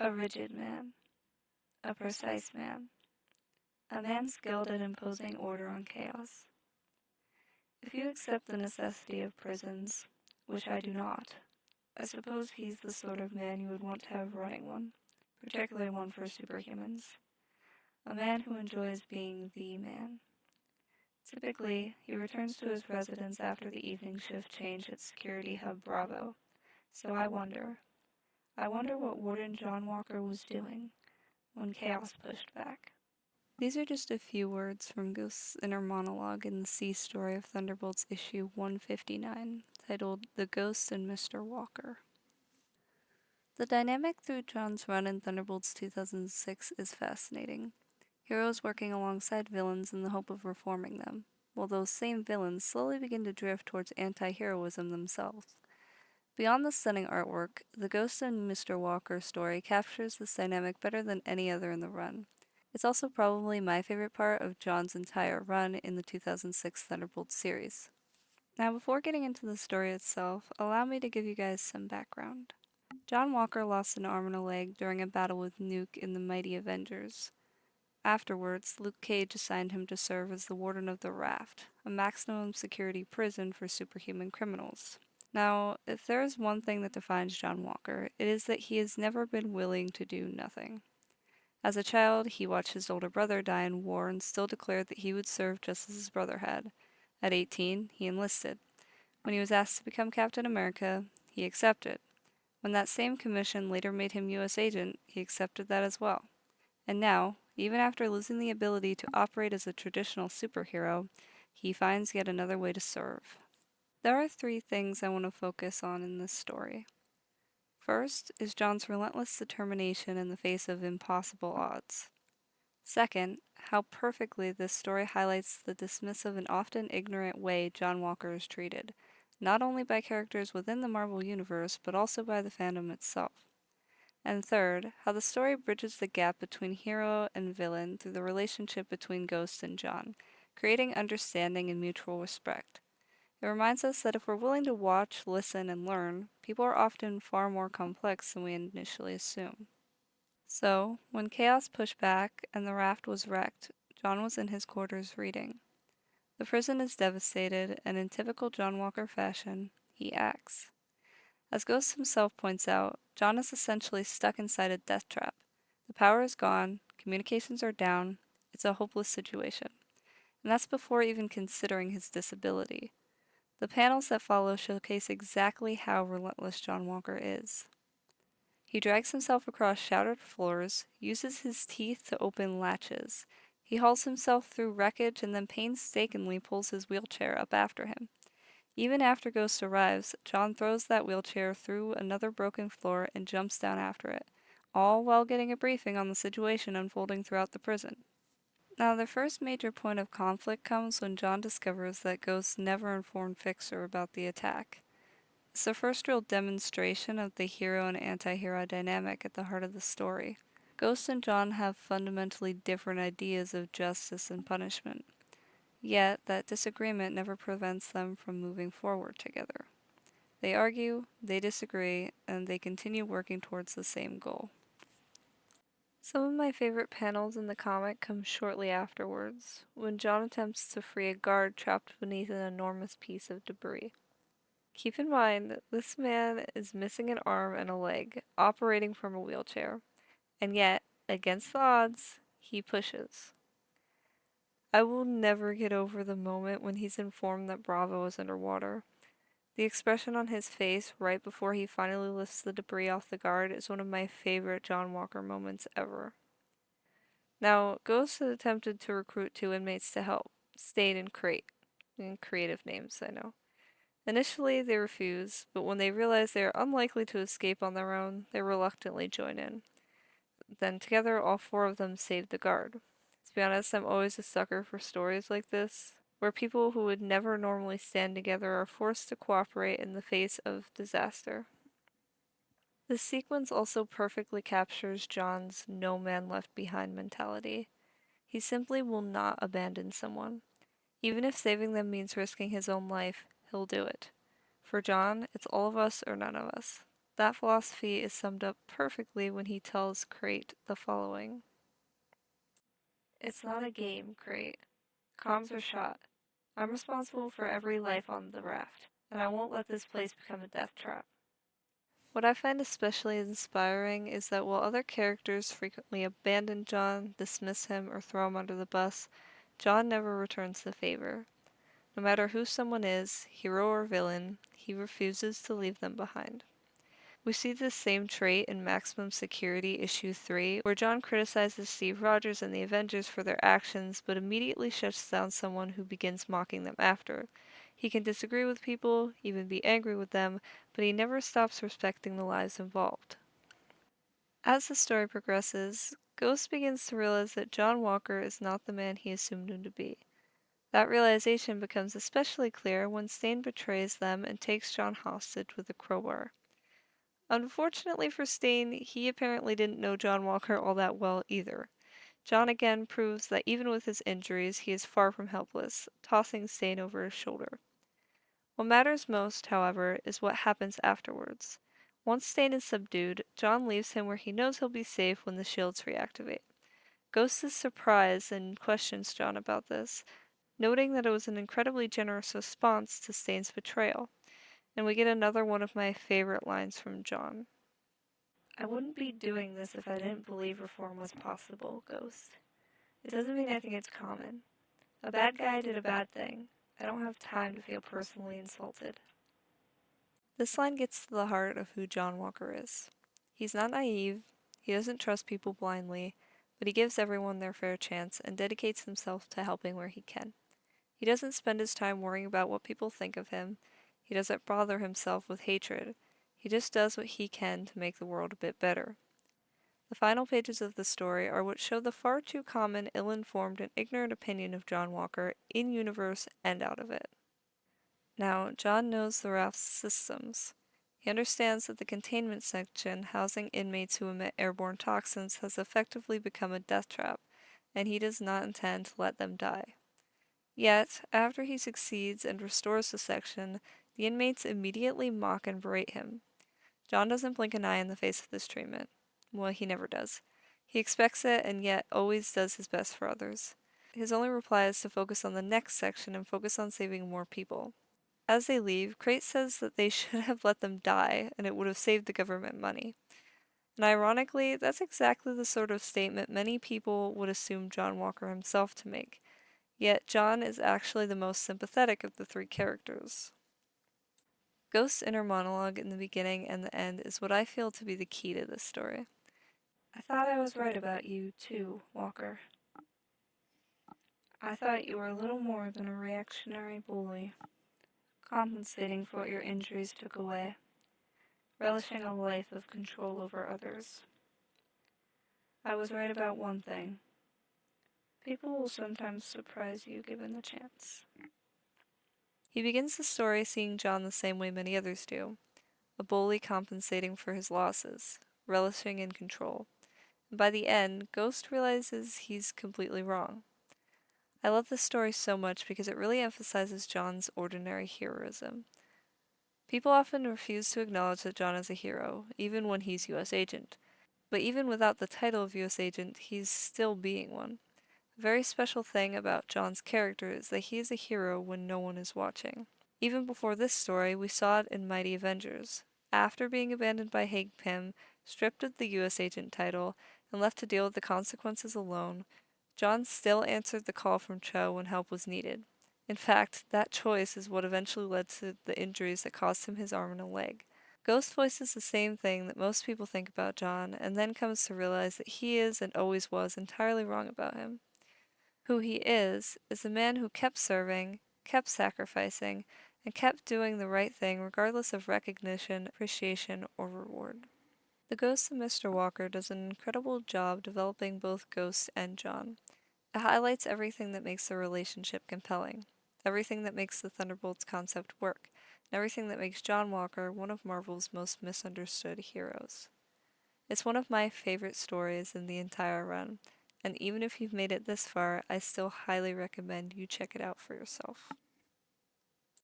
A rigid man, a precise man, a man skilled at imposing order on chaos. If you accept the necessity of prisons, which I do not, I suppose he's the sort of man you would want to have running one, particularly one for superhumans. A man who enjoys being the man. Typically, he returns to his residence after the evening shift change at Security Hub Bravo. So I wonder what Warden John Walker was doing when chaos pushed back. These are just a few words from Ghost's inner monologue in the C story of Thunderbolts issue 159, titled The Ghost and Mr. Walker. The dynamic through John's run in Thunderbolts 2006 is fascinating. Heroes working alongside villains in the hope of reforming them, while those same villains slowly begin to drift towards anti-heroism themselves. Beyond the stunning artwork, the Ghost and Mr. Walker story captures this dynamic better than any other in the run. It's also probably my favorite part of John's entire run in the 2006 Thunderbolts series. Now, before getting into the story itself, allow me to give you guys some background. John Walker lost an arm and a leg during a battle with Nuke in the Mighty Avengers. Afterwards, Luke Cage assigned him to serve as the warden of the Raft, a maximum security prison for superhuman criminals. Now, if there is one thing that defines John Walker, it is that he has never been willing to do nothing. As a child, he watched his older brother die in war and still declared that he would serve just as his brother had. At 18, he enlisted. When he was asked to become Captain America, he accepted. When that same commission later made him U.S. agent, he accepted that as well. And now, even after losing the ability to operate as a traditional superhero, he finds yet another way to serve. There are three things I want to focus on in this story. First is John's relentless determination in the face of impossible odds. Second, how perfectly this story highlights the dismissive and often ignorant way John Walker is treated, not only by characters within the Marvel Universe, but also by the fandom itself. And third, how the story bridges the gap between hero and villain through the relationship between Ghost and John, creating understanding and mutual respect. It reminds us that if we're willing to watch, listen, and learn, people are often far more complex than we initially assume. So, when chaos pushed back and the raft was wrecked, John was in his quarters reading. The prison is devastated, and in typical John Walker fashion, he acts. As Ghost himself points out, John is essentially stuck inside a death trap. The power is gone, communications are down, it's a hopeless situation. And that's before even considering his disability. The panels that follow showcase exactly how relentless John Walker is. He drags himself across shattered floors, uses his teeth to open latches. He hauls himself through wreckage and then painstakingly pulls his wheelchair up after him. Even after Ghost arrives, John throws that wheelchair through another broken floor and jumps down after it, all while getting a briefing on the situation unfolding throughout the prison. Now, the first major point of conflict comes when John discovers that Ghost never informed Fixer about the attack. It's the first real demonstration of the hero and anti-hero dynamic at the heart of the story. Ghost and John have fundamentally different ideas of justice and punishment, yet that disagreement never prevents them from moving forward together. They argue, they disagree, and they continue working towards the same goal. Some of my favorite panels in the comic come shortly afterwards, when John attempts to free a guard trapped beneath an enormous piece of debris. Keep in mind that this man is missing an arm and a leg, operating from a wheelchair, and yet, against the odds, he pushes. I will never get over the moment when he's informed that Bravo is underwater. The expression on his face right before he finally lifts the debris off the guard is one of my favorite John Walker moments ever. Now, Ghost had attempted to recruit two inmates to help, Stain and Crate. Creative names, I know. Initially, they refuse, but when they realize they are unlikely to escape on their own, they reluctantly join in. Then together, all four of them save the guard. To be honest, I'm always a sucker for stories like this, where people who would never normally stand together are forced to cooperate in the face of disaster. This sequence also perfectly captures John's no man left behind mentality. He simply will not abandon someone. Even if saving them means risking his own life, he'll do it. For John, it's all of us or none of us. That philosophy is summed up perfectly when he tells Crate the following. It's not a game, Crate. Comms are shot. I'm responsible for every life on the raft, and I won't let this place become a death trap. What I find especially inspiring is that while other characters frequently abandon John, dismiss him, or throw him under the bus, John never returns the favor. No matter who someone is, hero or villain, he refuses to leave them behind. We see this same trait in Maximum Security issue 3, where John criticizes Steve Rogers and the Avengers for their actions, but immediately shuts down someone who begins mocking them after. He can disagree with people, even be angry with them, but he never stops respecting the lives involved. As the story progresses, Ghost begins to realize that John Walker is not the man he assumed him to be. That realization becomes especially clear when Stain betrays them and takes John hostage with a crowbar. Unfortunately for Stain, he apparently didn't know John Walker all that well either. John again proves that even with his injuries, he is far from helpless, tossing Stain over his shoulder. What matters most, however, is what happens afterwards. Once Stain is subdued, John leaves him where he knows he'll be safe when the shields reactivate. Ghost is surprised and questions John about this, noting that it was an incredibly generous response to Stain's betrayal. And we get another one of my favorite lines from John. I wouldn't be doing this if I didn't believe reform was possible, Ghost. It doesn't mean I think it's common. A bad guy did a bad thing. I don't have time to feel personally insulted. This line gets to the heart of who John Walker is. He's not naive, he doesn't trust people blindly, but he gives everyone their fair chance and dedicates himself to helping where he can. He doesn't spend his time worrying about what people think of him. He doesn't bother himself with hatred. He just does what he can to make the world a bit better. The final pages of the story are what show the far too common, ill-informed, and ignorant opinion of John Walker in-universe and out of it. Now, John knows the raft's systems. He understands that the containment section housing inmates who emit airborne toxins has effectively become a death trap, and he does not intend to let them die. Yet, after he succeeds and restores the section, the inmates immediately mock and berate him. John doesn't blink an eye in the face of this treatment. Well, he never does. He expects it and yet always does his best for others. His only reply is to focus on the next section and focus on saving more people. As they leave, Crate says that they should have let them die and it would have saved the government money. And ironically, that's exactly the sort of statement many people would assume John Walker himself to make. Yet John is actually the most sympathetic of the three characters. Ghost's inner monologue in the beginning and the end is what I feel to be the key to this story. I thought I was right about you, too, Walker. I thought you were a little more than a reactionary bully, compensating for what your injuries took away, relishing a life of control over others. I was right about one thing. People will sometimes surprise you given the chance. He begins the story seeing John the same way many others do, a bully compensating for his losses, relishing in control. And by the end, Ghost realizes he's completely wrong. I love this story so much because it really emphasizes John's ordinary heroism. People often refuse to acknowledge that John is a hero, even when he's U.S. agent. But even without the title of U.S. agent, he's still being one. A very special thing about John's character is that he is a hero when no one is watching. Even before this story, we saw it in Mighty Avengers. After being abandoned by Hank Pym, stripped of the U.S. agent title, and left to deal with the consequences alone, John still answered the call from Cho when help was needed. In fact, that choice is what eventually led to the injuries that cost him his arm and a leg. Ghost voices the same thing that most people think about John, and then comes to realize that he is and always was entirely wrong about him. Who he is a man who kept serving, kept sacrificing, and kept doing the right thing regardless of recognition, appreciation, or reward. The Ghost of Mr. Walker does an incredible job developing both Ghost and John. It highlights everything that makes the relationship compelling, everything that makes the Thunderbolts concept work, and everything that makes John Walker one of Marvel's most misunderstood heroes. It's one of my favorite stories in the entire run, and even if you've made it this far, I still highly recommend you check it out for yourself.